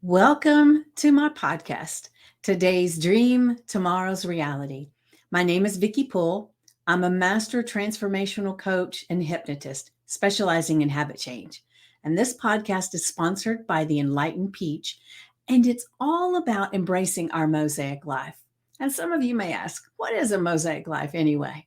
Welcome to my podcast, Today's Dream, Tomorrow's Reality. My name is Vicki Poole. I'm a master transformational coach and hypnotist specializing in habit change. And this podcast is sponsored by the Enlightened Peach, and it's all about embracing our mosaic life. And some of you may ask, what is a mosaic life anyway?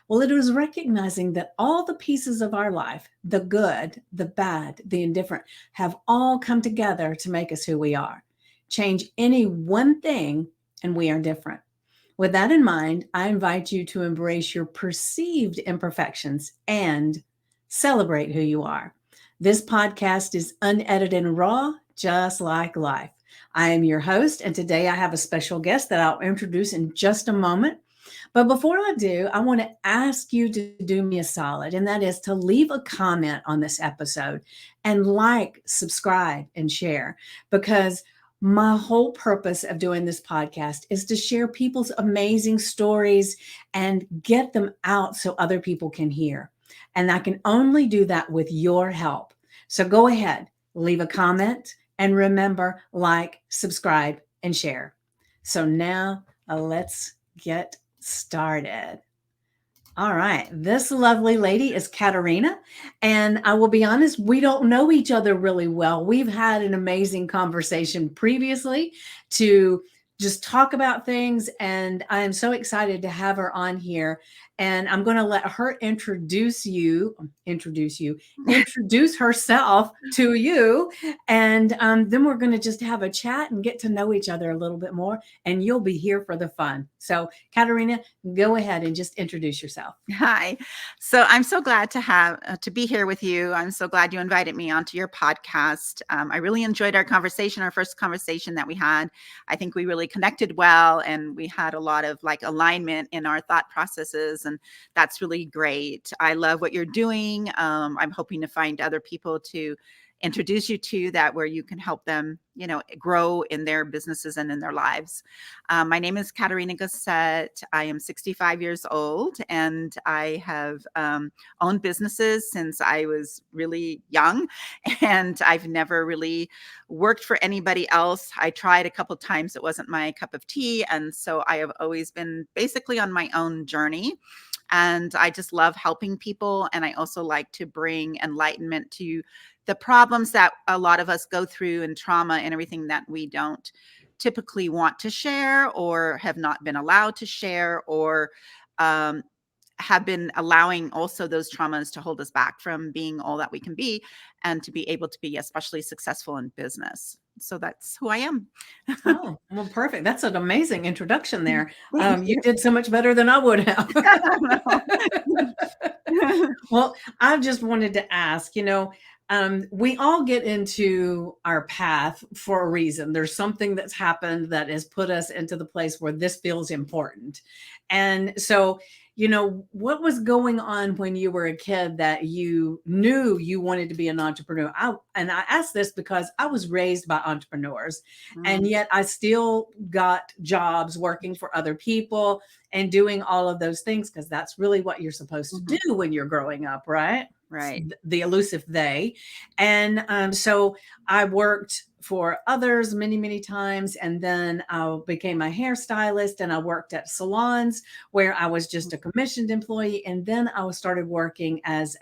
Well, it was recognizing that all the pieces of our life, the good, the bad, the indifferent, have all come together to make us who we are. Change any one thing, and we are different. With that in mind, I invite you to embrace your perceived imperfections and celebrate who you are. This podcast is unedited and raw, just like life. I am your host, and today I have a special guest that I'll introduce in just a moment. But before I do, I want to ask you to do me a solid, and that is to leave a comment on this episode and subscribe, and share, because my whole purpose of doing this podcast is to share people's amazing stories and get them out so other people can hear. And I can only do that with your help. So go ahead, leave a comment, and remember, subscribe, and share. So now let's get started. All right. This lovely lady is Katerina. And I will be honest, we don't know each other really well. We've had an amazing conversation previously to just talk about things. And I am so excited to have her on here. And I'm going to let her introduce herself to you. And then we're going to just have a chat and get to know each other a little bit more. And you'll be here for the fun. So, Katerina, go ahead and just introduce yourself. Hi. So I'm so glad to be here with you. I'm so glad you invited me onto your podcast. I really enjoyed our conversation, our first conversation that we had. I think we really connected well, and we had a lot of alignment in our thought processes, and that's really great. I love what you're doing. I'm hoping to find other people to introduce you to that, where you can help them, grow in their businesses and in their lives. My name is Katerina Gasset. I am 65 years old, and I have owned businesses since I was really young, and I've never really worked for anybody else. I tried a couple times. It wasn't my cup of tea. And so I have always been basically on my own journey. And I just love helping people. And I also like to bring enlightenment to the problems that a lot of us go through, and trauma and everything that we don't typically want to share, or have not been allowed to share, or have been allowing also those traumas to hold us back from being all that we can be, and to be able to be especially successful in business. So that's who I am. Oh, well, perfect. That's an amazing introduction there. Thank You did so much better than I would have. you. Well, I just wanted to ask, we all get into our path for a reason. There's something that's happened that has put us into the place where this feels important. And so, what was going on when you were a kid that you knew you wanted to be an entrepreneur? And I ask this because I was raised by entrepreneurs, and yet I still got jobs working for other people and doing all of those things, because that's really what you're supposed to do when you're growing up, right? Right. The elusive they. And so I worked for others many, many times. And then I became a hairstylist, and I worked at salons where I was just a commissioned employee. And then I started working as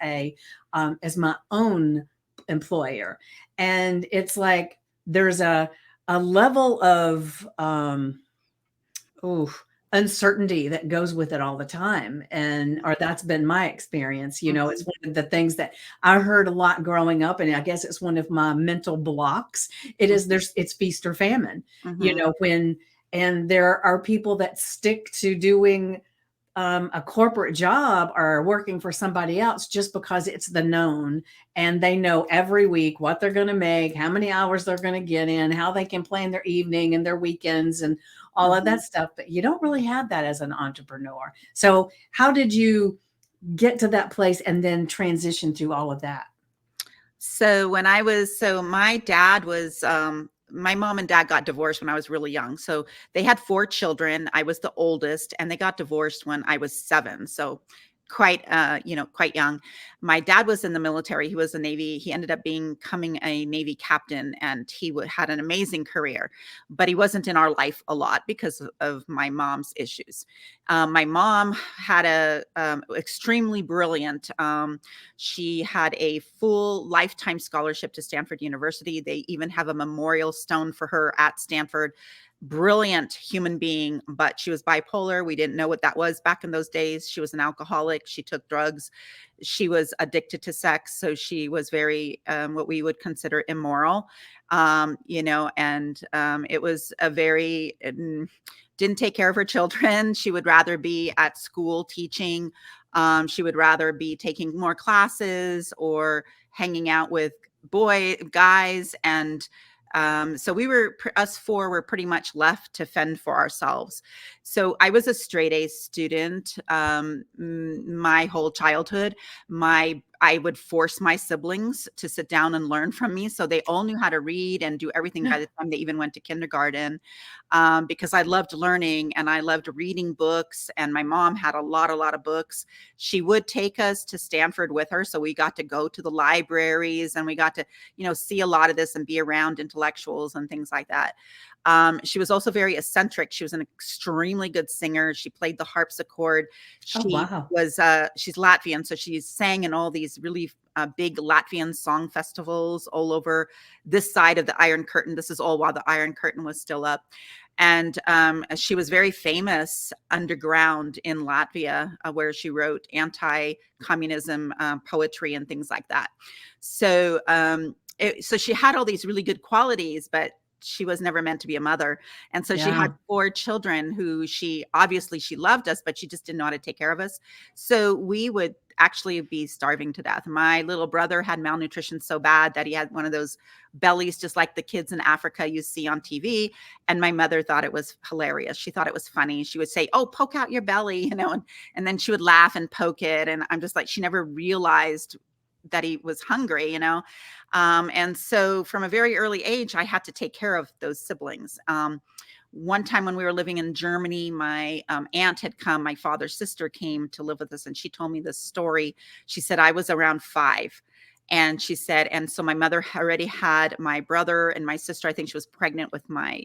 my own employer. And it's like there's a level of uncertainty that goes with it all the time. Or that's been my experience. It's one of the things that I heard a lot growing up, and I guess it's one of my mental blocks. It's feast or famine, and there are people that stick to doing a corporate job or working for somebody else just because it's the known, and they know every week what they're going to make, how many hours they're going to get in, how they can plan their evening and their weekends and all of that stuff. But you don't really have that as an entrepreneur. So how did you get to that place and then transition through all of that? So my dad was, my mom and dad got divorced when I was really young. So they had 4 children. I was the oldest, and they got divorced when I was 7. So quite, quite young. My dad was in the military. He was a Navy. He ended up becoming a Navy captain, and he had an amazing career, but he wasn't in our life a lot because of my mom's issues. My mom had a extremely brilliant. She had a full lifetime scholarship to Stanford University. They even have a memorial stone for her at Stanford. Brilliant human being, but she was bipolar. We didn't know what that was back in those days. She was an alcoholic. She took drugs. She was addicted to sex. So she was very, what we would consider immoral, and it was a very, didn't take care of her children. She would rather be at school teaching. She would rather be taking more classes or hanging out with guys. And so us four were pretty much left to fend for ourselves. So I was a straight A student my whole childhood. I would force my siblings to sit down and learn from me. So they all knew how to read and do everything by the time they even went to kindergarten, because I loved learning and I loved reading books. And my mom had a lot of books. She would take us to Stanford with her. So we got to go to the libraries and we got to, see a lot of this and be around intellectuals and things like that. She was also very eccentric. She was an extremely good singer. She played the harpsichord. Oh, wow. She's Latvian, so she sang in all these really big Latvian song festivals all over this side of the Iron Curtain. This is all while the Iron Curtain was still up. And she was very famous underground in Latvia, where she wrote anti-communism poetry and things like that. So, so she had all these really good qualities, but she was never meant to be a mother. And so she had 4 children who she loved us, but she just didn't know how to take care of us. So we would actually be starving to death. My little brother had malnutrition so bad that he had one of those bellies, just like the kids in Africa you see on TV. And my mother thought it was hilarious. She thought it was funny. She would say, "Oh, poke out your belly," and then she would laugh and poke it. And I'm just like, she never realized that he was hungry, and so from a very early age, I had to take care of those siblings. One time when we were living in Germany, my aunt had come, my father's sister came to live with us, and she told me this story. She said, I was around 5. And she said, and so my mother already had my brother and my sister. I think she was pregnant with my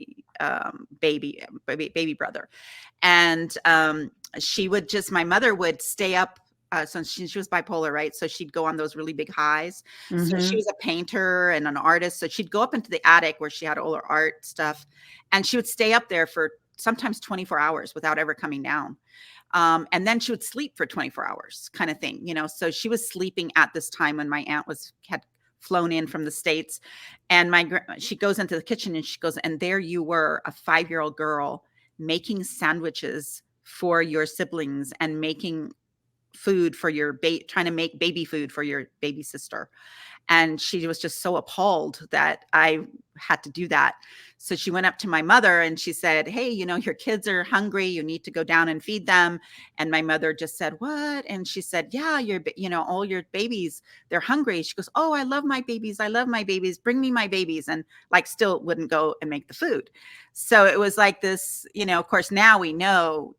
baby brother. And my mother would stay up. So she was bipolar, right? So she'd go on those really big highs. So she was a painter and an artist. So she'd go up into the attic where she had all her art stuff, and she would stay up there for sometimes 24 hours without ever coming down. And then she would sleep for 24 hours kind of thing, So she was sleeping at this time when my aunt had flown in from the States. And she goes into the kitchen and she goes, and there you were, a 5-year-old girl making sandwiches for your siblings and making food for trying to make baby food for your baby sister. And she was just so appalled that I had to do that. So she went up to my mother and she said, "Hey, your kids are hungry. You need to go down and feed them." And my mother just said, "What?" And she said, "Yeah, all your babies, they're hungry." She goes, "Oh, I love my babies. I love my babies. Bring me my babies." And still wouldn't go and make the food. So it was like this, of course, now we know,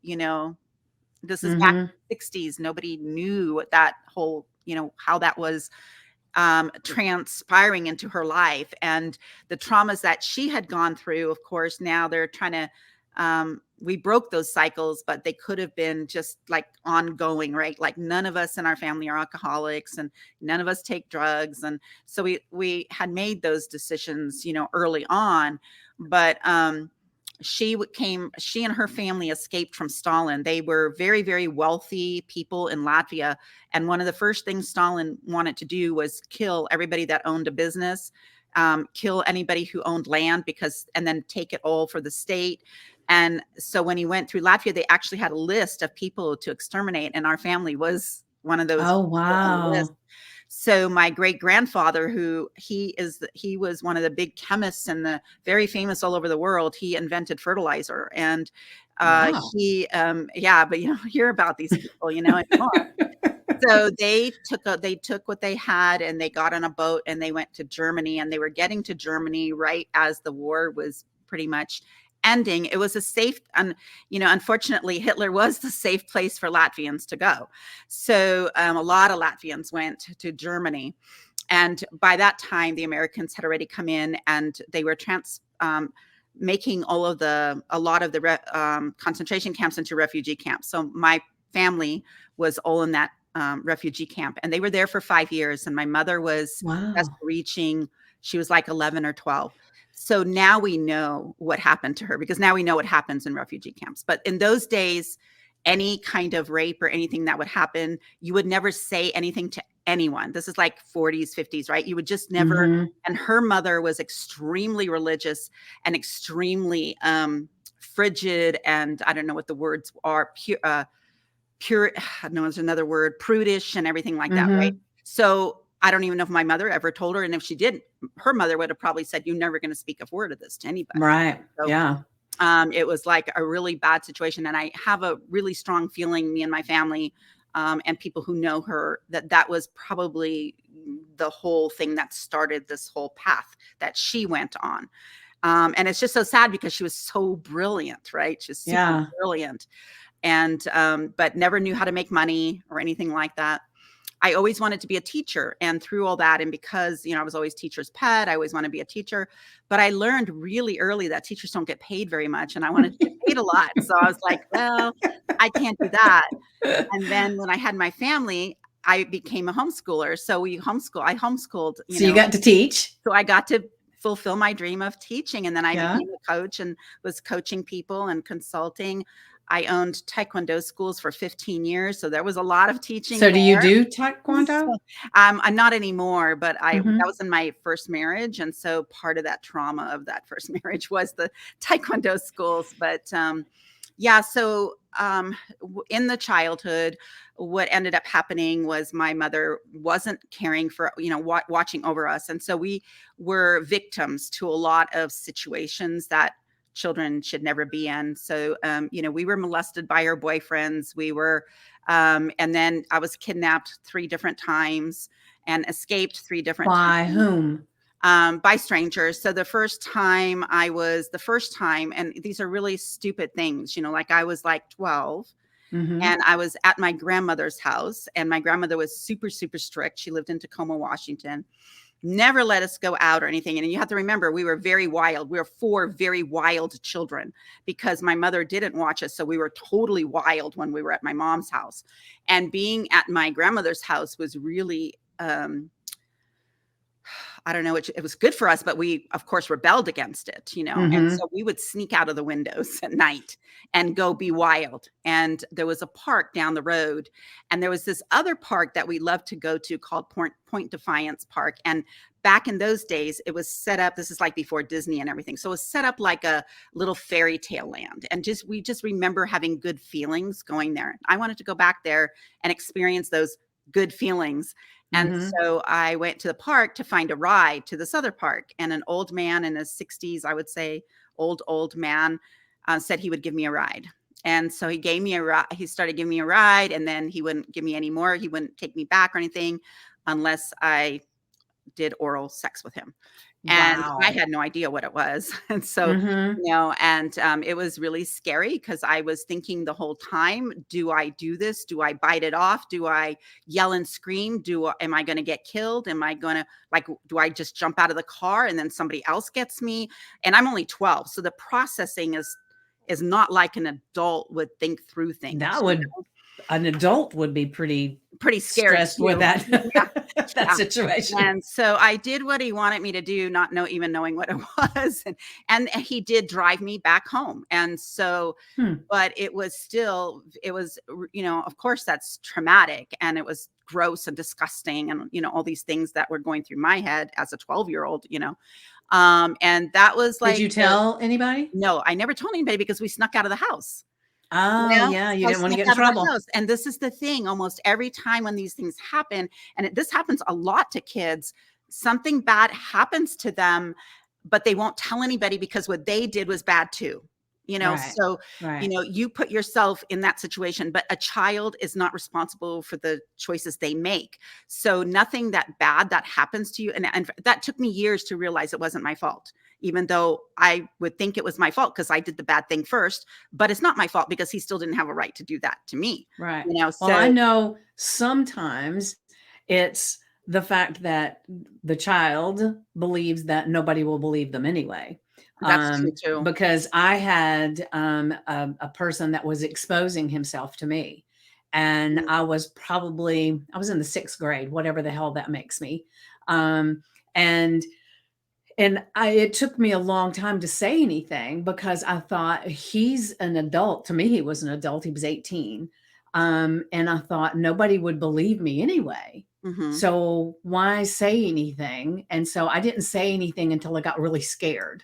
this is back in the 60s. Nobody knew what that whole, how that was transpiring into her life, and the traumas that she had gone through. Of course, now they're trying to, we broke those cycles, but they could have been just like ongoing, right? Like none of us in our family are alcoholics and none of us take drugs. And so we had made those decisions, early on, but, she and her family escaped from Stalin. They were very, very wealthy people in Latvia. And one of the first things Stalin wanted to do was kill everybody that owned a business, kill anybody who owned land, and then take it all for the state. And so when he went through Latvia, they actually had a list of people to exterminate. And our family was one of those Oh, people on the list. wow. So my great grandfather, he was one of the big chemists and the very famous all over the world. He invented fertilizer, and Wow. but hear about these people, anymore. So they took what they had and they got on a boat and they went to Germany, and they were getting to Germany right as the war was pretty much ending. It was a safe, unfortunately, Hitler was the safe place for Latvians to go. So a lot of Latvians went to Germany. And by that time, the Americans had already come in, and they were making a lot of the concentration camps into refugee camps. So my family was all in that refugee camp, and they were there for 5 years. And my mother was just Wow. reaching, she was like 11 or 12. So now we know what happened to her, because now we know what happens in refugee camps. But in those days, any kind of rape or anything that would happen, you would never say anything to anyone. This is like 40s, 50s, right? You would just never. Mm-hmm. And her mother was extremely religious and extremely frigid, and I don't know what the words are, pure, no, there's another word, prudish and everything like that, right? Mm-hmm. So I don't even know if my mother ever told her. And if she did, her mother would have probably said, "You're never going to speak a word of this to anybody." Right. So Yeah. it was like a really bad situation. And I have a really strong feeling, me and my family, and people who know her, that was probably the whole thing that started this whole path that she went on. And it's just so sad, because she was so brilliant, right? She's super Yeah. brilliant, and but never knew how to make money or anything like that. I always wanted to be a teacher, and through all that, and because, I was always teacher's pet, I always want to be a teacher, but I learned really early that teachers don't get paid very much, and I wanted to get paid a lot. So I was like, well, I can't do that. And then when I had my family, I became a homeschooler. So I homeschooled, So you got to teach. so I got to fulfill my dream of teaching. And then I Yeah. became a coach and was coaching people and consulting. I owned Taekwondo schools for 15 years. So there was a lot of teaching So do you there. do Taekwondo? I'm not anymore, but that Mhm. was in my first marriage. And so part of that trauma of that first marriage was the Taekwondo schools. But yeah, so in the childhood, what ended up happening was my mother wasn't caring for, watching over us. And so we were victims to a lot of situations that children should never be in. So, we were molested by our boyfriends. We were, and then I was kidnapped 3 different times and escaped 3 different By times. whom? By strangers. So the first time, and these are really stupid things, like I was like 12, Mhm. and I was at my grandmother's house, and my grandmother was super, super strict. She lived in Tacoma, Washington, never let us go out or anything. And you have to remember, we were very wild. We were 4 very wild children, because my mother didn't watch us. So we were totally wild when we were at my mom's house. And being at my grandmother's house was really, I don't know, it was good for us, but we, of course, rebelled against it, and Mhm. so we would sneak out of the windows at night and go be wild. And there was a park down the road, and there was this other park that we loved to go to called Point Defiance Park. And back in those days, it was set up, this is like before Disney and everything. So it was set up like a little fairy tale land. And we just remember having good feelings going there. I wanted to go back there and experience those good feelings. And Mhm. so I went to the park to find a ride to this other park, and an old man in his 60s, I would say, old man, said he would give me a ride. And so he gave me a ride. He started giving me a ride, and then he wouldn't give me any more. He wouldn't take me back or anything unless I did oral sex with him. And I Wow. had no idea what it was. And so, Mhm. it was really scary, because I was thinking the whole time, do I do this? Do I bite it off? Do I yell and scream? Am I going to get killed? Am I going to, do I just jump out of the car and then somebody else gets me? And I'm only 12. So the processing is not like an adult would think through things. An adult would be pretty Pretty scary stressed with too. that Yeah. that Yeah. situation. And so I did what he wanted me to do, not even knowing what it was. And he did drive me back home. And so, Hmm. but of course that's traumatic, and it was gross and disgusting, and, all these things that were going through my head as a 12-year-old, and that was Did like, you tell anybody? no, I never told anybody, because we snuck out of the house. Oh, yeah, you So I didn't want to snuck get in out of the trouble. house. And this is the thing, almost every time when these things happen, and this happens a lot to kids, something bad happens to them, but they won't tell anybody, because what they did was bad too. Right. So, Right. you put yourself in that situation, but a child is not responsible for the choices they make. So nothing that bad that happens to you. And that took me years to realize it wasn't my fault. even though I would think it was my fault because I did the bad thing first, but it's not my fault because he still didn't have a right to do that to me. Right. Well, I So know sometimes it's the fact that the child believes that nobody will believe them anyway. that's true too. Because I had a person that was exposing himself to me. And Mm, I was in the sixth grade, whatever the hell that makes me. Um, and it took me a long time to say anything because I thought he's an adult. To me, he was an adult. He was 18. And I thought nobody would believe me anyway. mhm. So why say anything? And so I didn't say anything until I got really scared.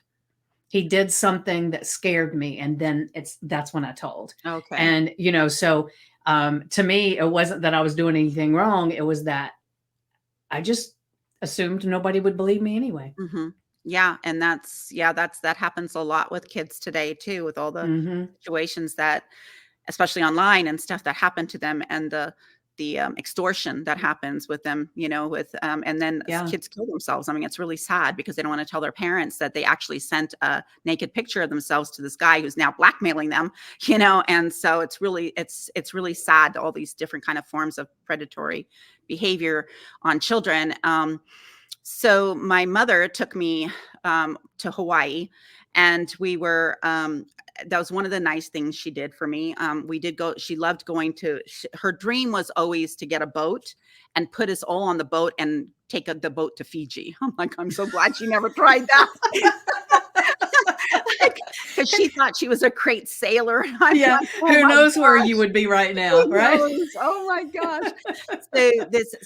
He did something that scared me. And then that's when I told. Okay. And, so to me, it wasn't that I was doing anything wrong. It was that I just assumed nobody would believe me anyway. Mhm. Yeah, and that happens a lot with kids today too, with all the Hmm. situations that, especially online and stuff that happen to them, and the extortion that happens with them, with and then Yeah. kids kill themselves. I mean, it's really sad because they don't want to tell their parents that they actually sent a naked picture of themselves to this guy who's now blackmailing them, and so it's really sad, all these different kind of forms of predatory behavior on children. So my mother took me to Hawaii, and that was one of the nice things she did for me. We did go, she loved going her dream was always to get a boat and put us all on the boat and take the boat to Fiji. I'm like, I'm so glad she never tried that. Like, because she thought she was a great sailor. And I'm Yeah. like, oh Who my knows where you gosh, would be right now, who right? knows? Oh my gosh.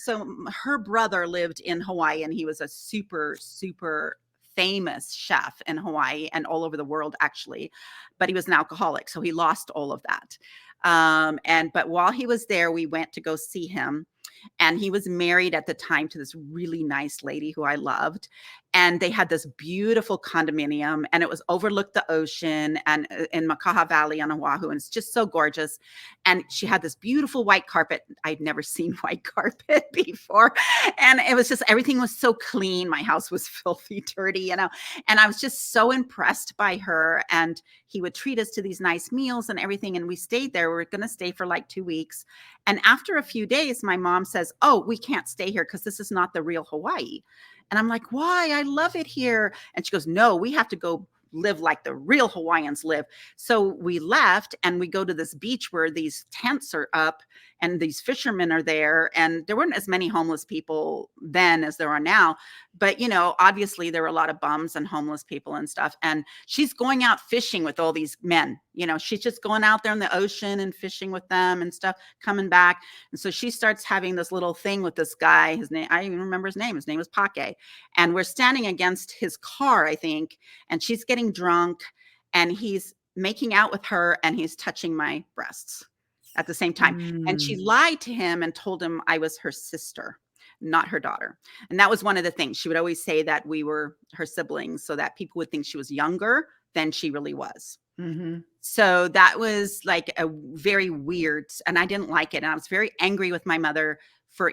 So her brother lived in Hawaii, and he was a super, super famous chef in Hawaii and all over the world, actually. But he was an alcoholic, so he lost all of that. But while he was there, we went to go see him. And he was married at the time to this really nice lady who I loved. And they had this beautiful condominium, and it was overlooked the ocean and in Makaha Valley on Oahu. And it's just so gorgeous. And she had this beautiful white carpet. I'd never seen white carpet before. And it was just, everything was so clean. My house was filthy dirty, and I was just so impressed by her. And he would treat us to these nice meals and everything. And we stayed there. We were going to stay for like 2 weeks. And after a few days, my mom says, "Oh, we can't stay here because this is not the real Hawaii." And I'm like, "Why? I love it here." And she goes, "No, we have to go live like the real Hawaiians live." So we left, and we go to this beach where these tents are up and these fishermen are there. And there weren't as many homeless people then as there are now. But, obviously there were a lot of bums and homeless people and stuff. And she's going out fishing with all these men. She's just going out there in the ocean and fishing with them and stuff, coming back. And so she starts having this little thing with this guy. His name, I even remember his name. His name was Pake. And we're standing against his car, I think. And she's getting drunk, and he's making out with her, and he's touching my breasts at the same time. And she Mm. lied to him and told him I was her sister, not her daughter. And that was one of the things. She would always say that we were her siblings so that people would think she was younger than she really was. Mm-hmm. So that was like a very weird, and I didn't like it. And I was very angry with my mother for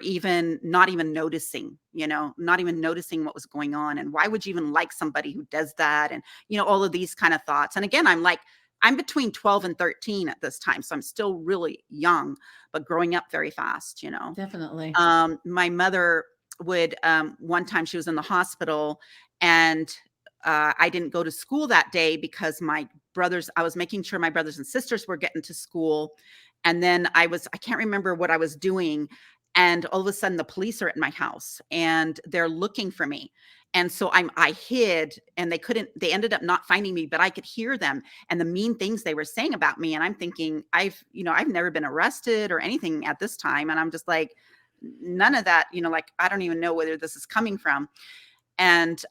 not even noticing, not even noticing what was going on. And why would you even like somebody who does that? And, all of these kind of thoughts. And again, I'm between 12 and 13 at this time. So I'm still really young, but growing up very fast, Definitely. My mother would, one time she was in the hospital, and I didn't go to school that day because I was making sure my brothers and sisters were getting to school. And then I can't remember what I was doing. And all of a sudden the police are at my house, and they're looking for me. And so I hid, and they ended up not finding me, but I could hear them and the mean things they were saying about me. And I'm thinking, I've never been arrested or anything at this time. And I'm just like, none of that, like, I don't even know where this is coming from. And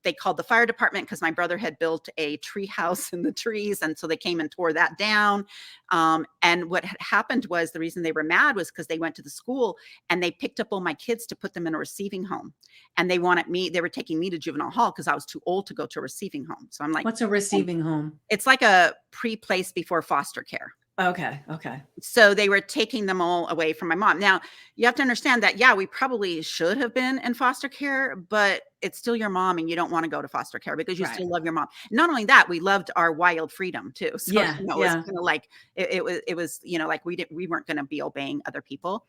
they called the fire department because my brother had built a tree house in the trees. And so they came and tore that down. And what had happened was, the reason they were mad was because they went to the school and they picked up all my kids to put them in a receiving home. And they were taking me to juvenile hall because I was too old to go to a receiving home. So I'm like, What's a receiving home? it's like a pre-place before foster care. Okay. Okay. So they were taking them all away from my mom. Now, you have to understand that, yeah, we probably should have been in foster care, but it's still your mom and you don't want to go to foster care because you Right. still love your mom. Not only that, we loved our wild freedom too. So, Yeah. it was Yeah. kind of like it was, like we weren't going to be obeying other people.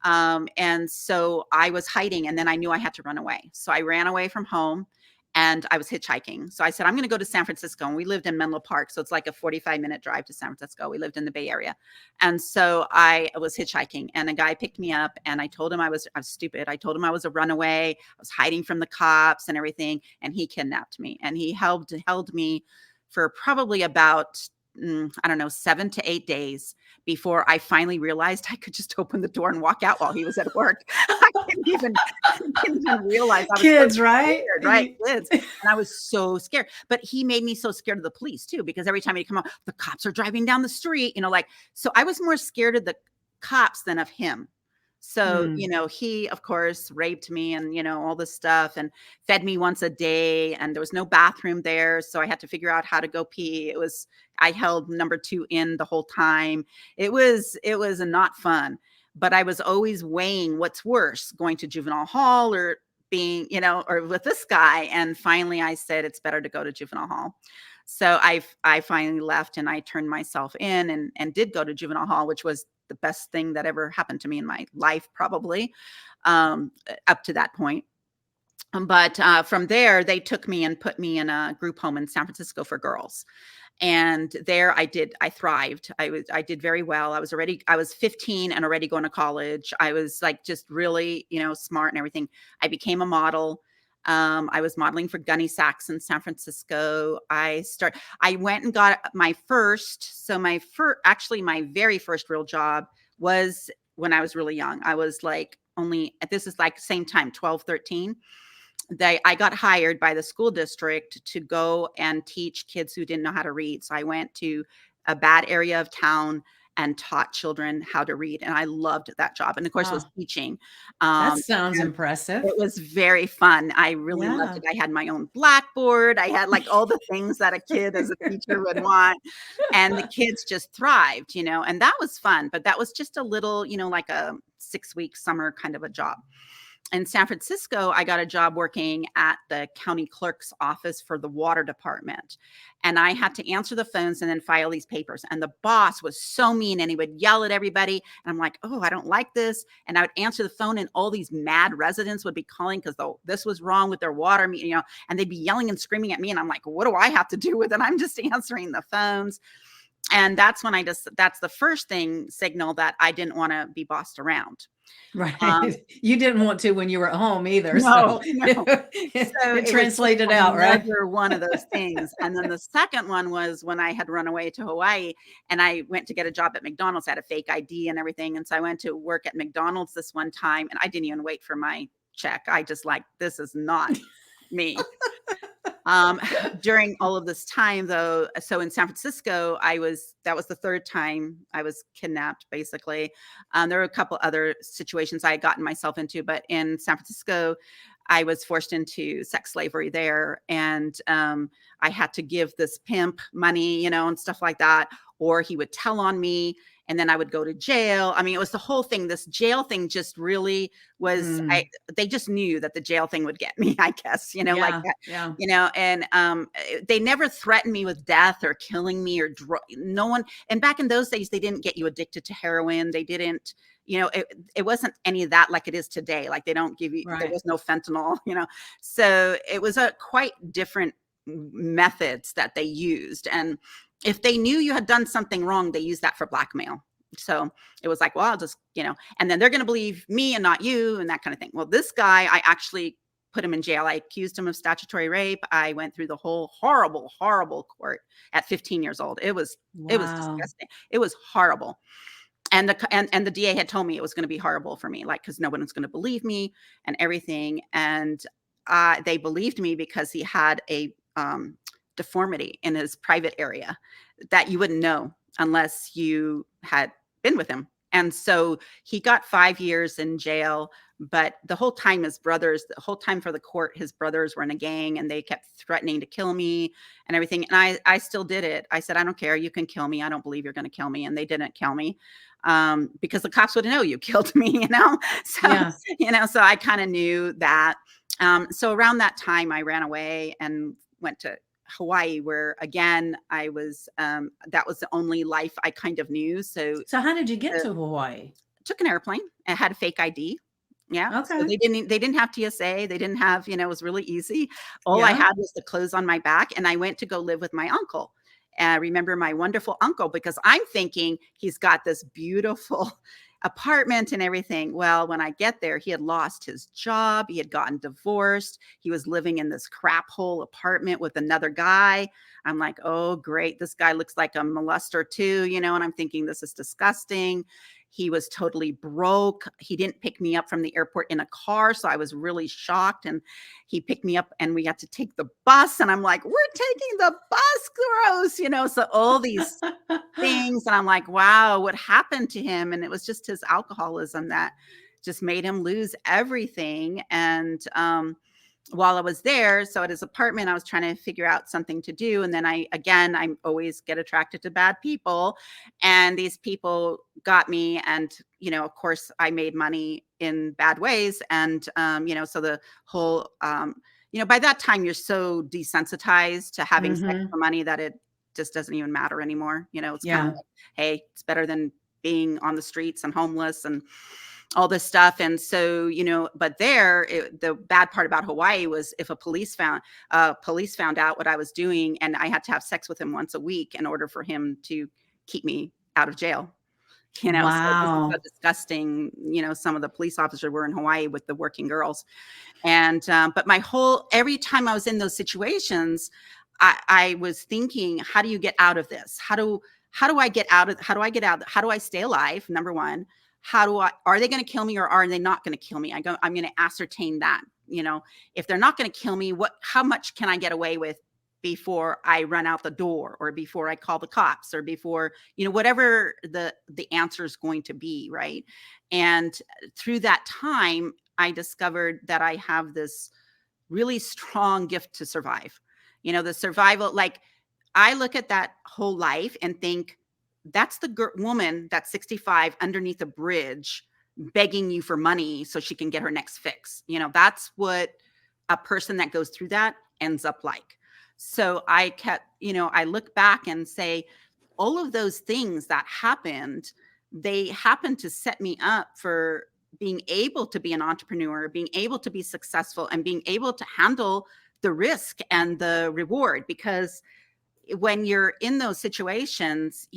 And so I was hiding, and then I knew I had to run away. So I ran away from home and I was hitchhiking. So I said, I'm going to go to San Francisco. And we lived in Menlo Park. So it's like a 45-minute drive to San Francisco. We lived in the Bay Area. And so I was hitchhiking, and a guy picked me up, and I told him I was stupid. I told him I was a runaway. I was hiding from the cops and everything. And he kidnapped me, and he held me for probably about, I don't know, 7 to 8 days before I finally realized I could just open the door and walk out while he was at work. I didn't even realize I was so Kids, right? scared, right? Kids. And I was so scared. But he made me so scared of the police too, because every time he'd come out, the cops are driving down the street, so I was more scared of the cops than of him. So, Mm. he, of course, raped me and, all this stuff, and fed me once a day, and there was no bathroom there. So I had to figure out how to go pee. I held number 2 in the whole time. It was not fun, but I was always weighing what's worse, going to juvenile hall or being, or with this guy. And finally I said, it's better to go to juvenile hall. So I finally left, and I turned myself in and did go to juvenile hall, which was the best thing that ever happened to me in my life, probably, up to that point. But from there, they took me and put me in a group home in San Francisco for girls. And there I thrived. I did very well. I was 15 and already going to college. I was like just really, smart and everything. I became a model. I was modeling for Gunny Sacks in San Francisco. I went and got actually my very first real job was when I was really young. I was like this is like same time, 12, 13. I got hired by the school district to go and teach kids who didn't know how to read. So I went to a bad area of town and taught children how to read. And I loved that job. And of course, it was Wow. teaching. That Um, sounds and impressive. it was very fun. I really loved Yeah. it. I had my own blackboard. I had like all the things that a kid as a teacher would want. And the kids just thrived, and that was fun. But that was just a little, like a 6-week summer kind of a job. In San Francisco, I got a job working at the county clerk's office for the water department. And I had to answer the phones and then file these papers. And the boss was so mean, and he would yell at everybody. And I'm like, oh, I don't like this. And I would answer the phone, and all these mad residents would be calling because this was wrong with their water, and they'd be yelling and screaming at me. And I'm like, what do I have to do with it? I'm just answering the phones. And that's when that's the first signal that I didn't want to be bossed around. Um, Right. You didn't want to when you were at home either. No, So no. So it it was just translated out, right? another one of those things. And then the second one was when I had run away to Hawaii, and I went to get a job at McDonald's. I had a fake ID and everything. And so I went to work at McDonald's this one time, and I didn't even wait for my check. I just this is not me. During all of this time, though, so in San Francisco, that was the third time I was kidnapped, basically. There were a couple other situations I had gotten myself into, but in San Francisco, I was forced into sex slavery there. And I had to give this pimp money, and stuff like that, or he would tell on me. And then I would go to jail. I mean, it was the whole thing. This jail thing just really was, Mm. they just knew that the jail thing would get me, I guess, like Yeah. that, Yeah. and they never threatened me with death or killing me or no one. And back in those days, they didn't get you addicted to heroin. They didn't, it wasn't any of that like it is today. Like they don't give you, there Right. was no fentanyl, so it was a quite different methods that they used. And if they knew you had done something wrong, they used that for blackmail. So it was like, well, I'll just, and then they're going to believe me and not you, and that kind of thing. Well, this guy, I actually put him in jail. I accused him of statutory rape. I went through the whole horrible, horrible court at 15 years old. It was Wow. disgusting. It was horrible. And the DA had told me it was going to be horrible for me, like, because no one was going to believe me and everything. And they believed me because he had a deformity in his private area that you wouldn't know unless you had been with him. And so he got 5 years in jail, but the whole time the whole time for the court, his brothers were in a gang and they kept threatening to kill me and everything. And I still did it. I said, I don't care. You can kill me. I don't believe you're going to kill me. And they didn't kill me, because the cops would know you killed me, you know? So, Yeah. so I kind of knew that. So around that time I ran away and went to Hawaii, where again, I was, that was the only life I kind of knew. So So how did you get uh, to Hawaii? took an airplane. I had a fake ID. Yeah. So Okay. they didn't have TSA. They didn't have, it was really easy. All I Yeah. had was the clothes on my back, and I went to go live with my uncle. And I remember my wonderful uncle, because I'm thinking he's got this beautiful apartment and everything. Well, when I get there, he had lost his job. He had gotten divorced. He was living in this crap hole apartment with another guy. I'm like, oh, great. This guy looks like a molester too, and I'm thinking this is disgusting. He was totally broke. He didn't pick me up from the airport in a car. So I was really shocked. And he picked me up and we had to take the bus. And I'm like, we're taking the bus, gross, so all these things. And I'm like, wow, what happened to him? And it was just his alcoholism that just made him lose everything. And while I was there, so at his apartment, I was trying to figure out something to do. And then I always get attracted to bad people. And these people got me. And, of course, I made money in bad ways. And, so the whole, by that time, you're so desensitized to having sex Mm-hmm. for money that it just doesn't even matter anymore. It's kind of Yeah. like, hey, it's better than being on the streets and homeless and all this stuff. And so, but the bad part about Hawaii was if police found out what I was doing, and I had to have sex with him once a week in order for him to keep me out of jail. So this is how Wow. disgusting, some of the police officers were in Hawaii with the working girls. And, but every time I was in those situations, I was thinking, how do you get out of this? How do I get out how do I stay alive? Number one, are they going to kill me or are they not going to kill me? I'm going to ascertain that, if they're not going to kill me, how much can I get away with before I run out the door, or before I call the cops, or before, whatever the answer is going to be. Right. And through that time, I discovered that I have this really strong gift to survive. The survival, like I look at that whole life and think, that's the woman that's 65 underneath a bridge begging you for money so she can get her next fix. That's what a person that goes through that ends up like. So I kept, I look back and say, all of those things that happened, they happened to set me up for being able to be an entrepreneur, being able to be successful, and being able to handle the risk and the reward. Because when you're in those situations,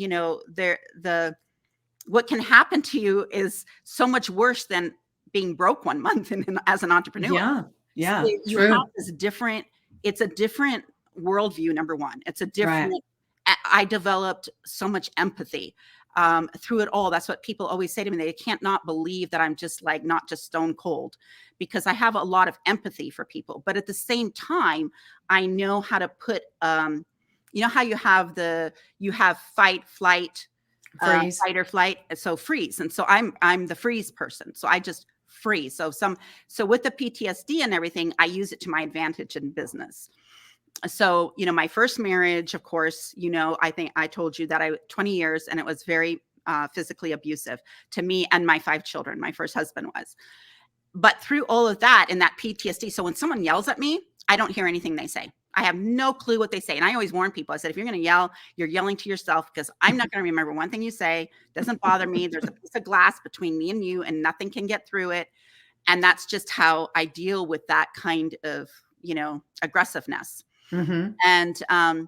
what can happen to you is so much worse than being broke one month as an entrepreneur. Yeah. So Yeah. you have True. this it's a different worldview. Number one, it's a different, Right. I developed so much empathy through it all. That's what people always say to me. They can't not believe that I'm just like, not just stone cold, because I have a lot of empathy for people. But at the same time, I know how to put, how you have fight, flight, Freeze. fight or flight. So freeze. And so I'm the freeze person. So I just freeze. So with the PTSD and everything, I use it to my advantage in business. So, my first marriage, of course, I think I told you that 20 years, and it was very physically abusive to me and my 5 children. My first husband was. But through all of that and that PTSD, so when someone yells at me, I don't hear anything they say. I have no clue what they say. And I always warn people. I said, if you're going to yell, you're yelling to yourself, because I'm not going to remember one thing you say. It doesn't bother me. There's a piece of glass between me and you, and nothing can get through it. And that's just how I deal with that kind of, aggressiveness. Mm-hmm.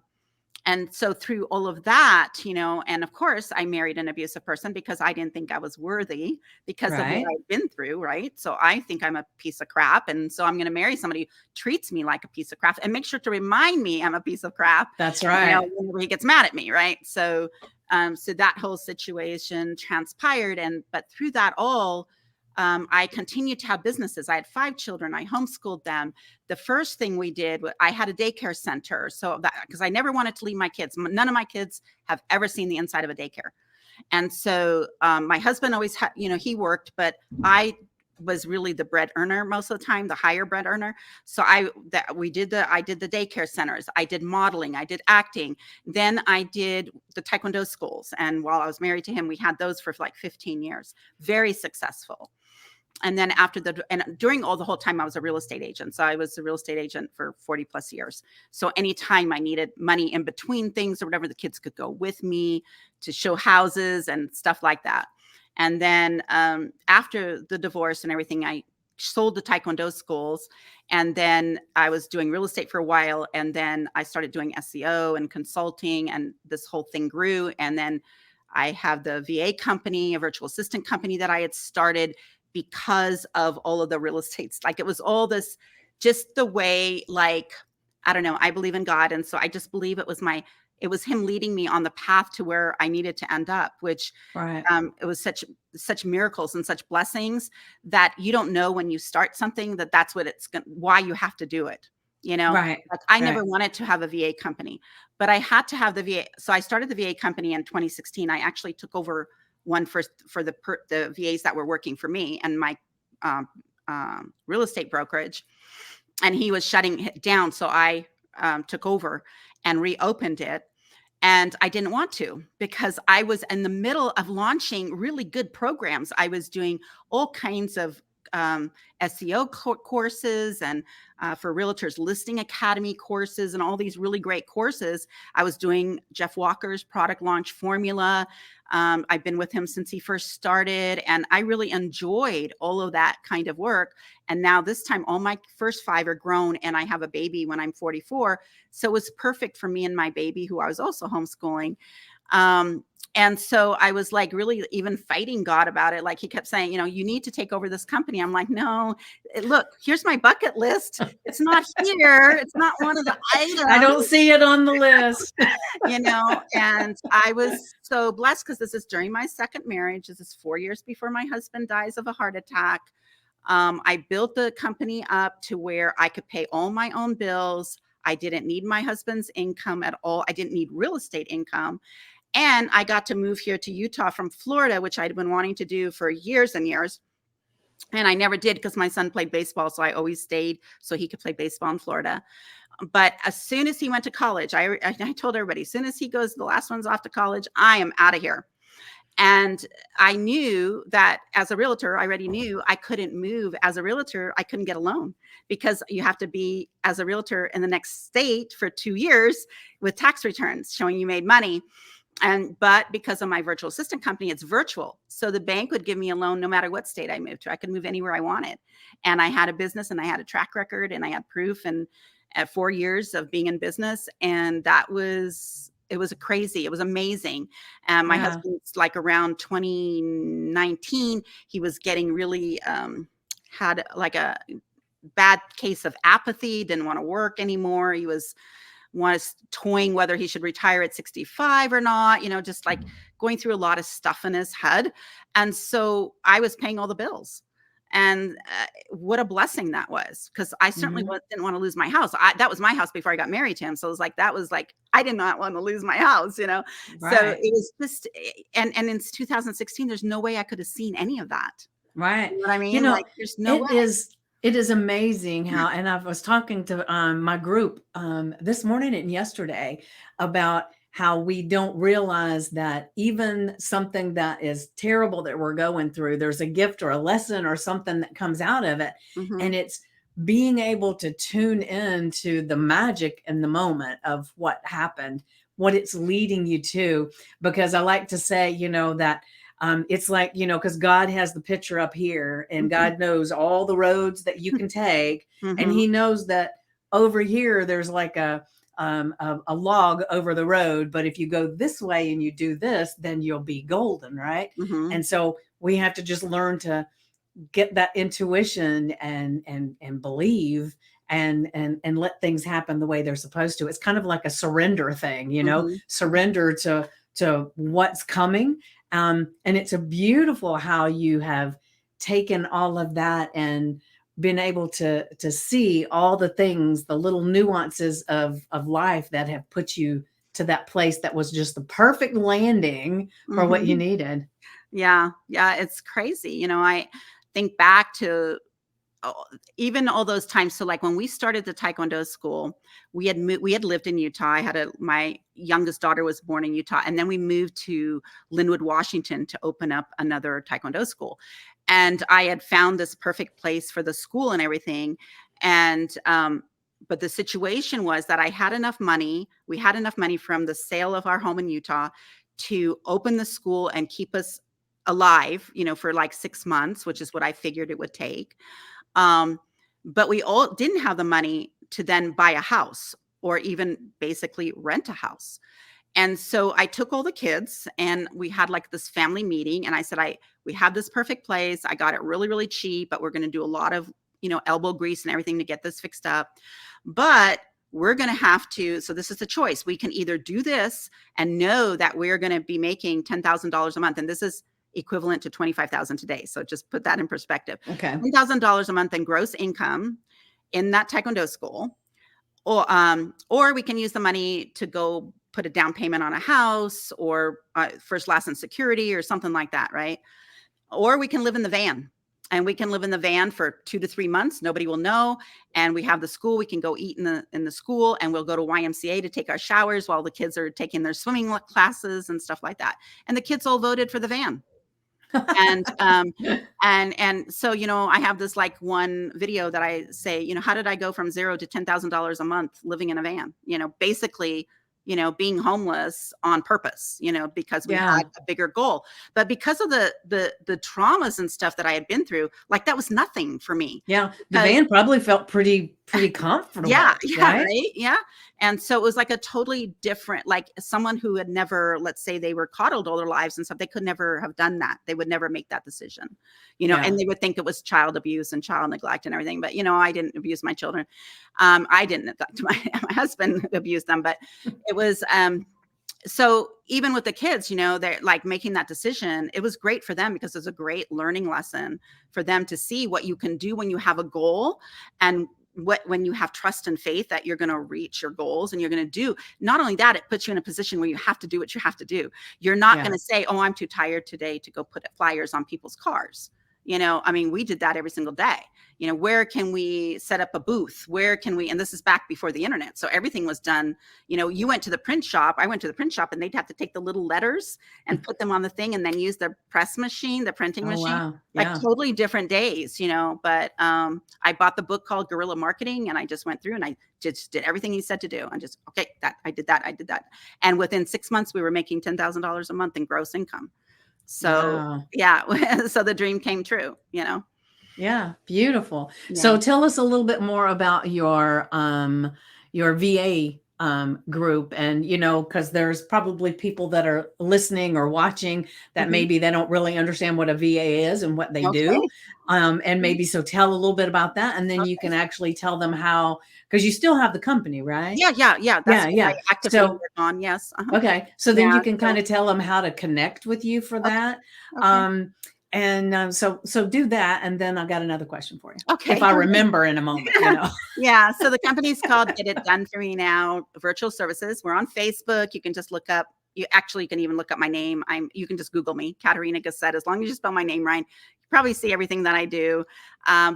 And so through all of that, and of course I married an abusive person because I didn't think I was worthy because of what Right. I've been through. Right. So I think I'm a piece of crap. And so I'm going to marry somebody who treats me like a piece of crap and make sure to remind me I'm a piece of crap. That's right. Whenever he gets mad at me. Right. So, so that whole situation transpired. But through that all, I continued to have businesses. I had 5 children. I homeschooled them. The first thing we did, I had a daycare center. So that, because I never wanted to leave my kids. None of my kids have ever seen the inside of a daycare. And so my husband always had, he worked, but I was really the bread earner most of the time, the higher bread earner. So I did the daycare centers, I did modeling, I did acting, then I did the Taekwondo schools. And while I was married to him, we had those for like 15 years, very successful. And then during all the whole time, I was a real estate agent. So I was a real estate agent for 40 plus years. So anytime I needed money in between things or whatever, the kids could go with me to show houses and stuff like that. And then after the divorce and everything, I sold the Taekwondo schools. And then I was doing real estate for a while. And then I started doing SEO and consulting, and this whole thing grew. And then I have the VA company, a virtual assistant company that I had started because of all of the real estates. Like it was all this, just the way, like, I don't know, I believe in God. And so I just believe it was him leading me on the path to where I needed to end up, which Right. it was such miracles and such blessings that you don't know when you start something that's what why you have to do it. Right. Like I Right. never wanted to have a VA company, but I had to have the VA. So I started the VA company in 2016. I actually took over one for the VAs that were working for me and my real estate brokerage, and he was shutting it down. So I took over and reopened it. And I didn't want to, because I was in the middle of launching really good programs. I was doing all kinds of SEO courses and for realtors, listing academy courses, and all these really great courses. I was doing Jeff Walker's product launch formula. I've been with him since he first started, and I really enjoyed all of that kind of work. And now this time, all my first 5 are grown, and I have a baby when I'm 44. So it was perfect for me and my baby, who I was also homeschooling. And so I was like really even fighting God about it. Like he kept saying, you need to take over this company. I'm like, no, look, here's my bucket list. It's not here. It's not one of the items. I don't see it on the list. And I was so blessed because this is during my second marriage. This is 4 years before my husband dies of a heart attack. I built the company up to where I could pay all my own bills. I didn't need my husband's income at all. I didn't need real estate income. And I got to move here to Utah from Florida, which I'd been wanting to do for years and years. And I never did because my son played baseball. So I always stayed so he could play baseball in Florida. But as soon as he went to college, I told everybody, as soon as he goes, the last one's off to college, I am out of here. And I knew that as a realtor, I already knew I couldn't move as a realtor. I couldn't get a loan because you have to be as a realtor in the next state for 2 years with tax returns showing you made money. But because of my virtual assistant company, it's virtual. So the bank would give me a loan no matter what state I moved to. I could move anywhere I wanted. And I had a business and I had a track record and I had proof, and at 4 years of being in business. And it was crazy. It was amazing. My husband's like around 2019, he was getting really, had like a bad case of apathy, didn't want to work anymore. He was toying whether he should retire at 65 or not, just like going through a lot of stuff in his head. And so I was paying all the bills. And what a blessing that was, because I certainly didn't want to lose my house. That was my house before I got married to him. So it was like, I did not want to lose my house, Right. So it was just, and in 2016, there's no way I could have seen any of that. Right. You know what I mean? Like, there's no way. It is amazing how, and I was talking to my group this morning and yesterday about how we don't realize that even something that is terrible that we're going through, there's a gift or a lesson or something that comes out of it. And it's being able to tune into the magic in the moment of what happened, what it's leading you to. Because I like to say, that it's like, because God has the picture up here and God knows all the roads that you can take. And he knows that over here, there's like a log over the road. But if you go this way and you do this, then you'll be golden. Right. And so we have to just learn to get that intuition and believe and let things happen the way they're supposed to. It's kind of like a surrender thing, surrender to what's coming. And it's a beautiful how you have taken all of that and been able to see all the things, the little nuances of life that have put you to that place that was just the perfect landing for what you Mhm. needed. Yeah, yeah, it's crazy. I think back to oh, even all those times. So, like, when we started the Taekwondo school, we had lived in Utah. My youngest daughter was born in Utah, and then we moved to Linwood, Washington, to open up another Taekwondo school. And I had found this perfect place for the school and everything. And but the situation was that I had enough money. We had enough money from the sale of our home in Utah to open the school and keep us alive, for like 6 months, which is what I figured it would take. Um, but we all didn't have the money to then buy a house or even basically rent a house. And so I took all the kids and we had like this family meeting, and I said, we have this perfect place. I got it really, really cheap, but we're going to do a lot of, elbow grease and everything to get this fixed up. But we're going to have to, so this is the choice. We can either do this and know that we're going to be making $10,000 a month. And this is equivalent to 25,000 today. So just put that in perspective. Okay. $10,000 a month in gross income in that Taekwondo school. Or we can use the money to go put a down payment on a house or first, last, and security or something like that, right? Or we can live in the van. And we can live in the van for 2 to 3 months. Nobody will know. And we have the school. We can go eat in the school, and we'll go to YMCA to take our showers while the kids are taking their swimming classes and stuff like that. And the kids all voted for the van. And so, I have this like one video that I say, how did I go from zero to $10,000 a month living in a van? Basically, being homeless on purpose, because we Yeah. had a bigger goal. But because of the traumas and stuff that I had been through, like, that was nothing for me. Yeah. The Because van probably felt pretty yeah, comfortable, yeah, right? right, yeah. And so it was like a totally different, like, someone who had never, let's say they were coddled all their lives and stuff, they could never have done that. They would never make that decision, Yeah. and they would think it was child abuse and child neglect and everything. But, I didn't abuse my children. I didn't neglect my husband abused them, but it was, so even with the kids, they're like making that decision. It was great for them because it's a great learning lesson for them to see what you can do when you have a goal, and when you have trust and faith that you're going to reach your goals and you're going to do. Not only that, it puts you in a position where you have to do what you have to do. You're not Yeah. going to say, oh, I'm too tired today to go put flyers on people's cars. I mean, we did that every single day. Where can we set up a booth? Where can we, and this is back before the internet. So everything was done, you went to the print shop, I went to the print shop, and they'd have to take the little letters and put them on the thing and then use the press machine, the printing Oh, machine, wow. like Yeah. totally different days, but I bought the book called Guerrilla Marketing, and I just went through and I just did everything he said to do. And just, okay, I did that. And within 6 months, we were making $10,000 a month in gross income. So Wow. yeah, so the dream came true, Yeah, beautiful. Yeah. So tell us a little bit more about your VA group, and because there's probably people that are listening or watching that Mhm. maybe they don't really understand what a VA is and what they do. Okay. And Mhm. maybe so tell a little bit about that, and then you Okay. can actually tell them how, because you still have the company, right? Yeah, that's Yeah, what I yeah. actively So work on, yes, okay. So then Yeah, you can so kind of tell them how to connect with you for okay, that. okay, So do that. And then I got another question for you. If okay. I remember in a moment. Yeah, so the company's called Get It Done For Me Now Virtual Services. We're on Facebook. You can just look up, you can even look up my name. You can just Google me, Katerina Gasset. As long as you spell my name right, you probably see everything that I do.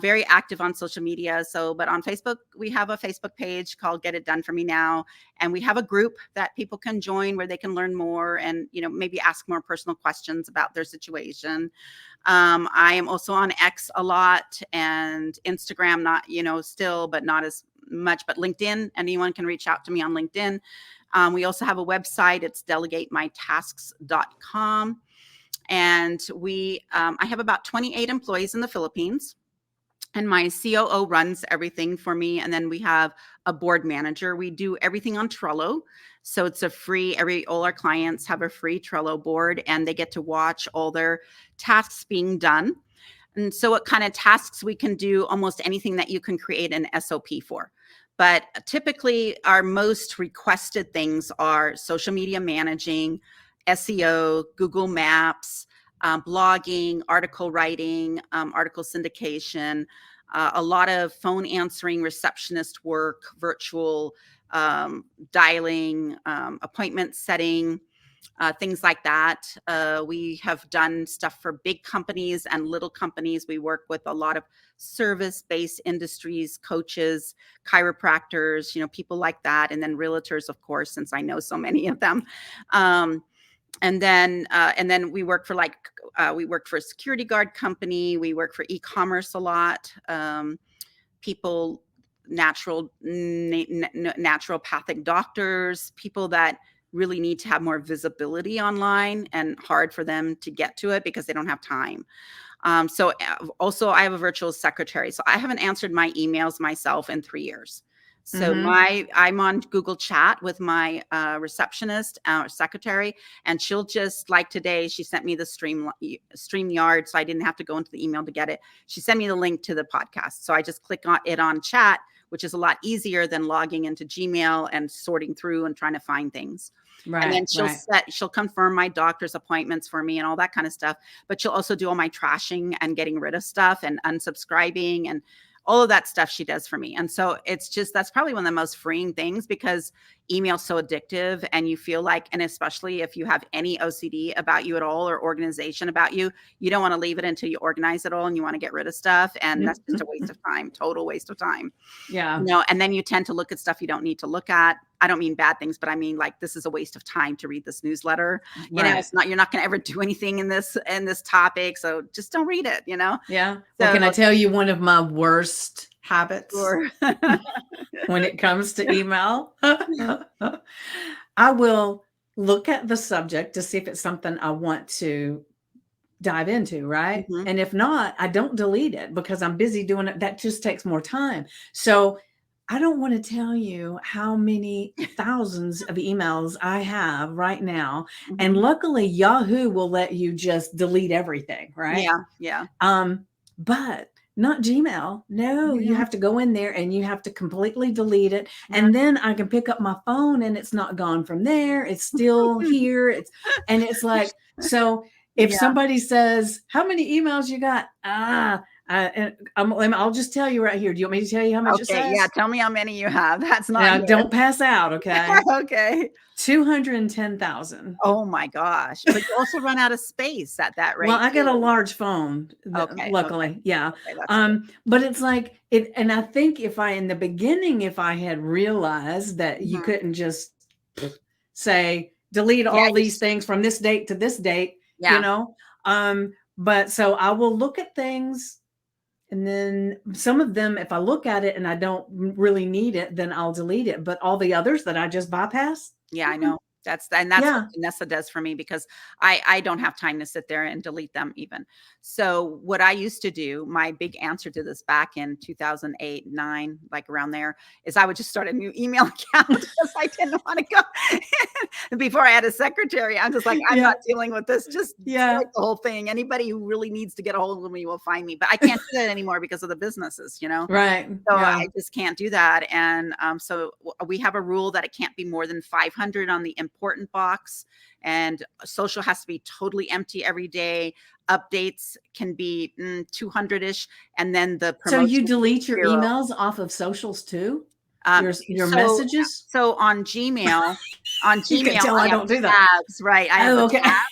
Very active on social media. But on Facebook, we have a Facebook page called Get It Done For Me Now. And we have a group that people can join where they can learn more and, maybe ask more personal questions about their situation. I am also on X a lot, and Instagram, not, still, but not as much, but LinkedIn, anyone can reach out to me on LinkedIn. We also have a website. It's delegatemytasks.com. And I have about 28 employees in the Philippines. And my COO runs everything for me. And then we have a board manager. We do everything on Trello. So it's a free, all our clients have a free Trello board, and they get to watch all their tasks being done. And so what kind of tasks we can do, almost anything that you can create an SOP for. But typically our most requested things are social media managing, SEO, Google Maps, blogging, article writing, article syndication, a lot of phone answering, receptionist work, virtual dialing, appointment setting, things like that. We have done stuff for big companies and little companies. We work with a lot of service-based industries, coaches, chiropractors, people like that, and then realtors, of course, since I know so many of them. And then we work for we worked for a security guard company. We work for e-commerce a lot. People, naturopathic doctors, people that really need to have more visibility online and hard for them to get to it because they don't have time. So also I have a virtual secretary. So I haven't answered my emails myself in 3 years. So I'm on Google Chat with my receptionist, secretary, and she'll just, like today, she sent me the StreamYard, so I didn't have to go into the email to get it. She sent me the link to the podcast. So I just click on it on chat, which is a lot easier than logging into Gmail and sorting through and trying to find things. Right, and then she'll confirm my doctor's appointments for me and all that kind of stuff. But she'll also do all my trashing and getting rid of stuff and unsubscribing and all of that stuff she does for me. And so that's probably one of the most freeing things, because email's so addictive, and you feel like, and especially if you have any OCD about you at all or organization about you, you don't want to leave it until you organize it all and you want to get rid of stuff. And that's just a waste of time, total waste of time. Yeah. And then you tend to look at stuff you don't need to look at. I don't mean bad things, but I mean, like, this is a waste of time to read this newsletter. Right. You're not going to ever do anything in this topic. So just don't read it, Yeah. Well, can I tell you one of my worst habits when it comes to email? I will look at the subject to see if it's something I want to dive into, right? And if not, I don't delete it because I'm busy doing it. That just takes more time. So I don't want to tell you how many thousands of emails I have right now. And luckily Yahoo will let you just delete everything, right? Yeah. But not Gmail. No, you have to go in there and you have to completely delete it. And then I can pick up my phone and it's not gone from there. It's still here. It's like, so if somebody says, how many emails you got? I'll just tell you right here. Do you want me to tell you how much it says? Yeah, tell me how many you have. That's not don't pass out, okay? Okay. 210,000. Oh my gosh. But you also run out of space at that rate. Well, I got a large phone, luckily. Okay. Yeah. But it's like it, and I think in the beginning, if I had realized that you couldn't just say delete all these things from this date to this date, but so I will look at things. And then some of them, if I look at it and I don't really need it, then I'll delete it. But all the others that I just bypass. Yeah, I know. That's what Vanessa does for me, because I don't have time to sit there and delete them even. So what I used to do, my big answer to this back in 2008, 9, like around there, is I would just start a new email account because I didn't want to go. Before I had a secretary, I'm just like, I'm not dealing with this. Just like the whole thing. Anybody who really needs to get a hold of me will find me. But I can't do that anymore because of the businesses, Right. So I just can't do that. And so we have a rule that it can't be more than 500 on the important box, and social has to be totally empty every day. Updates can be 200-ish, and then the promotion. So you delete your emails off of socials too? Your messages? So on Gmail, you can tell I don't do that. Tabs, right? I have tabs.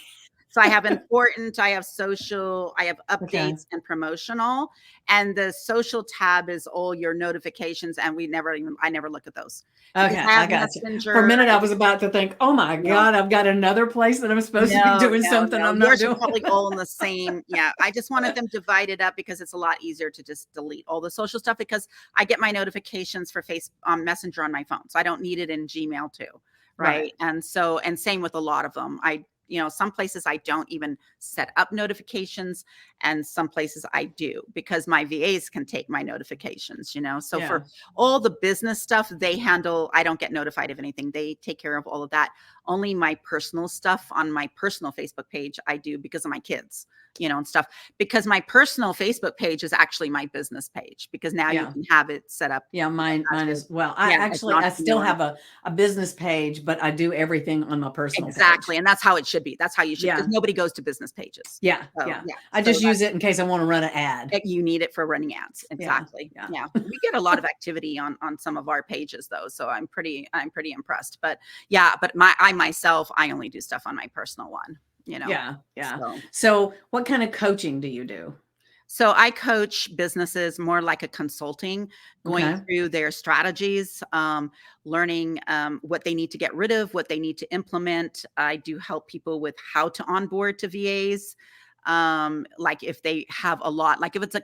So I have important, I have social, I have updates and promotional, and the social tab is all your notifications, and I never look at those. Okay, I got you. For a minute, I was about to think, oh my God, I've got another place that I'm supposed to be doing something I'm not doing. Probably all in the same. Yeah, I just wanted them divided up because it's a lot easier to just delete all the social stuff, because I get my notifications for Messenger on my phone, so I don't need it in Gmail too. Right. And same with a lot of them. Some places I don't even set up notifications, and some places I do, because my VAs can take my notifications, So for all the business stuff they handle, I don't get notified of anything. They take care of all of that. Only my personal stuff on my personal Facebook page I do, because of my kids, and stuff, because my personal Facebook page is actually my business page, because now you can have it set up. Yeah, mine as well. I still have a business page, but I do everything on my personal page. And that's how it should should be. That's how you should, because Yeah. nobody goes to business pages. Yeah. So, Yeah. yeah. I So just use it in case I want to run an ad. you need it for running ads. Yeah. Exactly. Yeah. Yeah. We get a lot of activity on some of our pages though. So I'm pretty impressed. But yeah, but I myself, I only do stuff on my personal one, Yeah. Yeah. So. So what kind of coaching do you do? So I coach businesses more like a consulting, going Okay. through their strategies, learning what they need to get rid of, what they need to implement. I do help people with how to onboard to VAs. Like if they have a lot, like if it's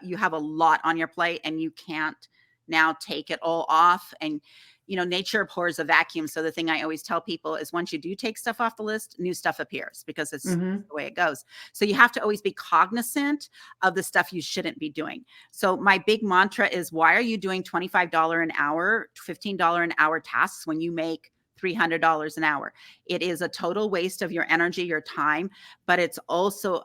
you have a lot on your plate and you can't now take it all off, and nature abhors a vacuum. So the thing I always tell people is once you do take stuff off the list, new stuff appears, because it's Mm-hmm. the way it goes. So you have to always be cognizant of the stuff you shouldn't be doing. So my big mantra is, why are you doing $25 an hour, $15 an hour tasks when you make $300 an hour? It is a total waste of your energy, your time, but it's also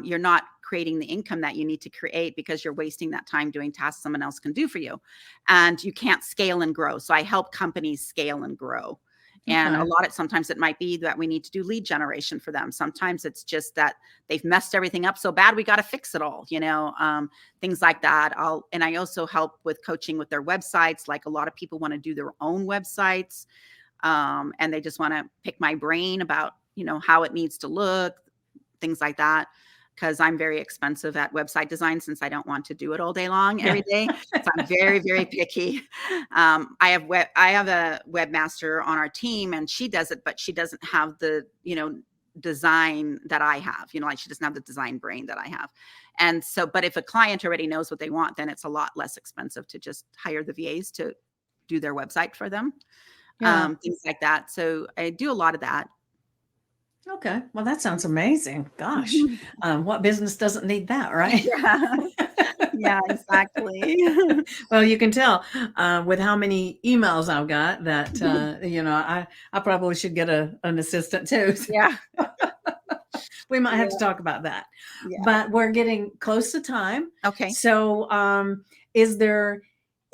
you're not creating the income that you need to create, because you're wasting that time doing tasks someone else can do for you, and you can't scale and grow. So I help companies scale and grow. And Okay. sometimes it might be that we need to do lead generation for them. Sometimes it's just that they've messed everything up so bad, we got to fix it all, things like that. I also help with coaching with their websites. Like a lot of people want to do their own websites, and they just want to pick my brain about, how it needs to look, things like that, because I'm very expensive at website design, since I don't want to do it all day long Yeah. every day. So I'm very, very picky. I have a webmaster on our team, and she does it, but she doesn't have the, design that I have, like she doesn't have the design brain that I have. And so, but if a client already knows what they want, then it's a lot less expensive to just hire the VAs to do their website for them. Yeah. Things like that. So I do a lot of that. Okay. Well, that sounds amazing. Gosh, what business doesn't need that, right? Yeah. Yeah, exactly. Well, you can tell with how many emails I've got that I probably should get an assistant too. Yeah. We might have to Yeah. talk about that. Yeah. But we're getting close to time. Okay. So, is there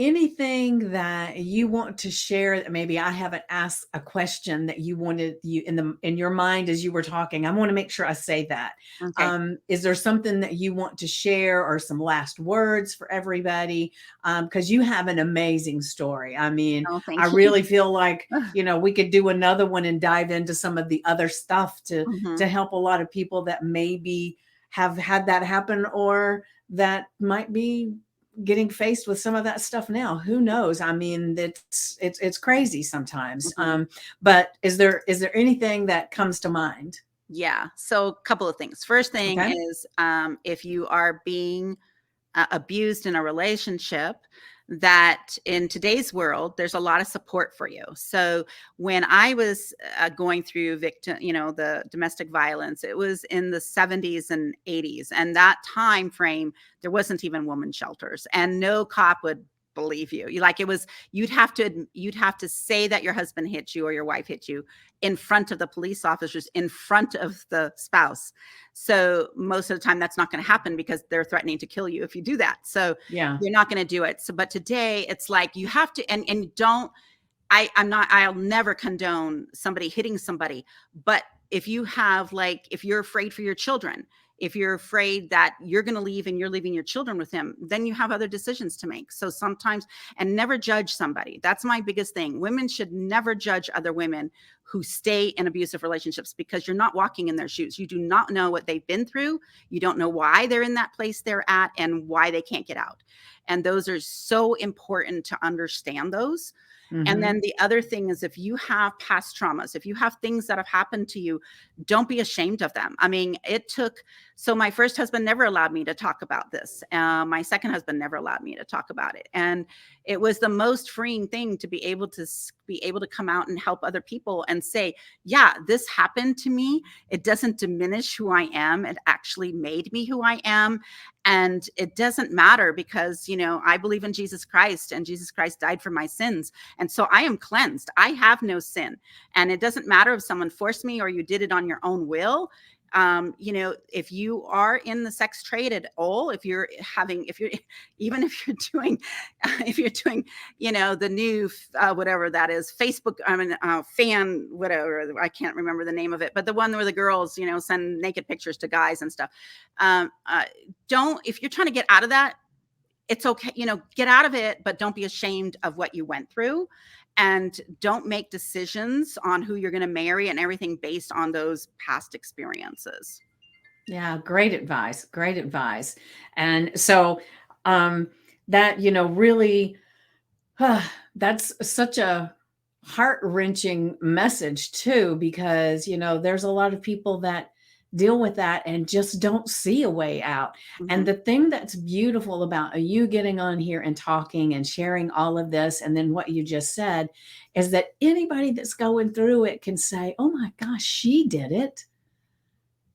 anything that you want to share that maybe I haven't asked a question that you wanted you in your mind as you were talking? I want to make sure I say that. Okay. Is there something that you want to share or some last words for everybody? Because you have an amazing story. I mean, Oh, I thank you. really feel like, we could do another one and dive into some of the other stuff to Mhm. help a lot of people that maybe have had that happen, or that might be getting faced with some of that stuff now. Who knows? I mean, it's crazy sometimes. Mhm. But is there anything that comes to mind? Yeah. So a couple of things. First thing Okay. is, if you are being abused in a relationship, that in today's world, there's a lot of support for you. So when I was going through the domestic violence, it was in the 70s and 80s. And that time frame, there wasn't even women's shelters, and no cop would believe you. You'd have to say that your husband hit you or your wife hit you in front of the police officers, in front of the spouse. So most of the time that's not going to happen, because they're threatening to kill you if you do that. So Yeah. you're not going to do it. So, but today it's like you have to, and don't, I'll never condone somebody hitting somebody, but if you're afraid for your children, if you're afraid that you're going to leave and you're leaving your children with him, then you have other decisions to make. So sometimes, and never judge somebody. That's my biggest thing. Women should never judge other women who stay in abusive relationships, because you're not walking in their shoes. You do not know what they've been through. You don't know why they're in that place they're at and why they can't get out. And those are so important to understand those. And Mm-hmm. then the other thing is, if you have past traumas, if you have things that have happened to you, don't be ashamed of them. I mean, so my first husband never allowed me to talk about this. My second husband never allowed me to talk about it. And it was the most freeing thing to be able to come out and help other people and say, yeah, this happened to me. It doesn't diminish who I am. It actually made me who I am. And it doesn't matter, because, I believe in Jesus Christ, and Jesus Christ died for my sins. And so I am cleansed. I have no sin. And it doesn't matter if someone forced me or you did it on your own will. If you are in the sex trade at all, even if you're doing, if you're doing, the new, whatever that is, Facebook, fan, whatever, I can't remember the name of it, but the one where the girls, send naked pictures to guys and stuff. If you're trying to get out of that, it's okay, get out of it, but don't be ashamed of what you went through, and don't make decisions on who you're going to marry and everything based on those past experiences. Yeah, great advice. Great advice. And so that, really, that's such a heart-wrenching message too, because, there's a lot of people that deal with that and just don't see a way out. And the thing that's beautiful about you getting on here and talking and sharing all of this, and then what you just said, is that anybody that's going through it can say, oh my gosh, she did it.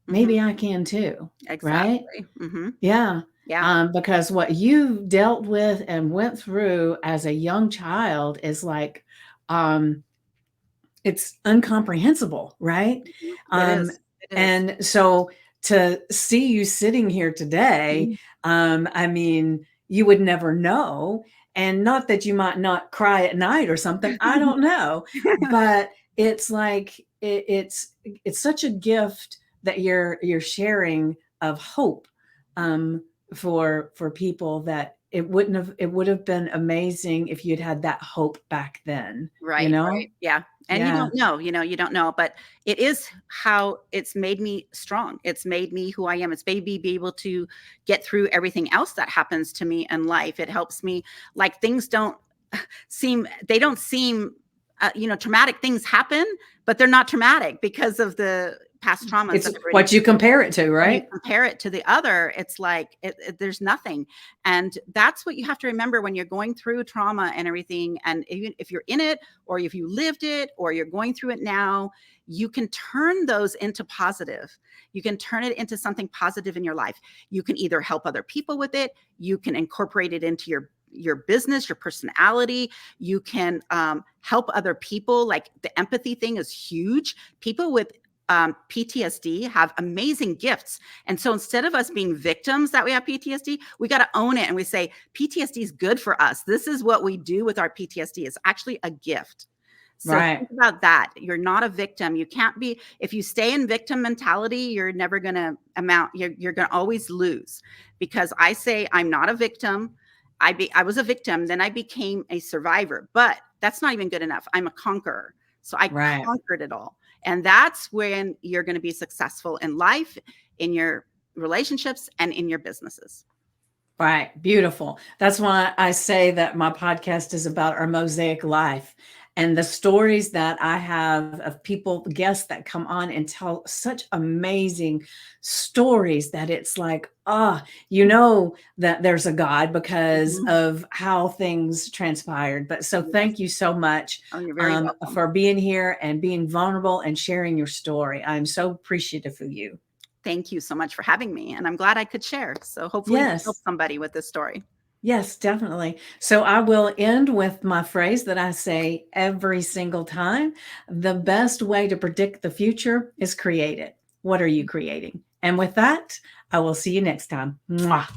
Maybe I can too. Right? Exactly. Yeah. Yeah. Because what you dealt with and went through as a young child is like, it's incomprehensible, right? It is. It is. And so to see you sitting here today, I mean, you would never know. And not that you might not cry at night or something, I don't know. But it's like it's such a gift that you're sharing of hope, for people, that it would have been amazing if you'd had that hope back then. Right. Right. Yeah. And you Yeah. don't know, you don't know, but it is how it's made me strong. It's made me who I am. It's made me be able to get through everything else that happens to me in life. It helps me, like, things don't seem, traumatic things happen, but they're not traumatic because of the past traumas. It's what you compare it to, When you right? compare it to the other, it's like there's nothing. And that's what you have to remember when you're going through trauma and everything. And even if you're in it, or if you lived it, or you're going through it now, you can turn those into positive. You can turn it into something positive in your life. You can either help other people with it, you can incorporate it into your business, your personality. You can help other people. Like, the empathy thing is huge. People with PTSD have amazing gifts. And so instead of us being victims that we have PTSD, we got to own it. And we say, PTSD is good for us. This is what we do with our PTSD. It's actually a gift. So think about that. You're not a victim. You can't be. If you stay in victim mentality, you're never going to you're going to always lose. Because I say, I'm not a victim. I was a victim. Then I became a survivor. But that's not even good enough. I'm a conqueror. So I conquered it all. And that's when you're going to be successful in life, in your relationships, and in your businesses. Right. Beautiful. That's why I say that my podcast is about our mosaic life, and the stories that I have of people, guests that come on and tell such amazing stories that it's like, that there's a God because of how things transpired. But so thank you so much You're very welcome. for being here and being vulnerable and sharing your story. I'm so appreciative of you. Thank you so much for having me. And I'm glad I could share. So hopefully we help somebody with this story. Yes, definitely. So I will end with my phrase that I say every single time. The best way to predict the future is create it. What are you creating? And with that, I will see you next time. Mwah.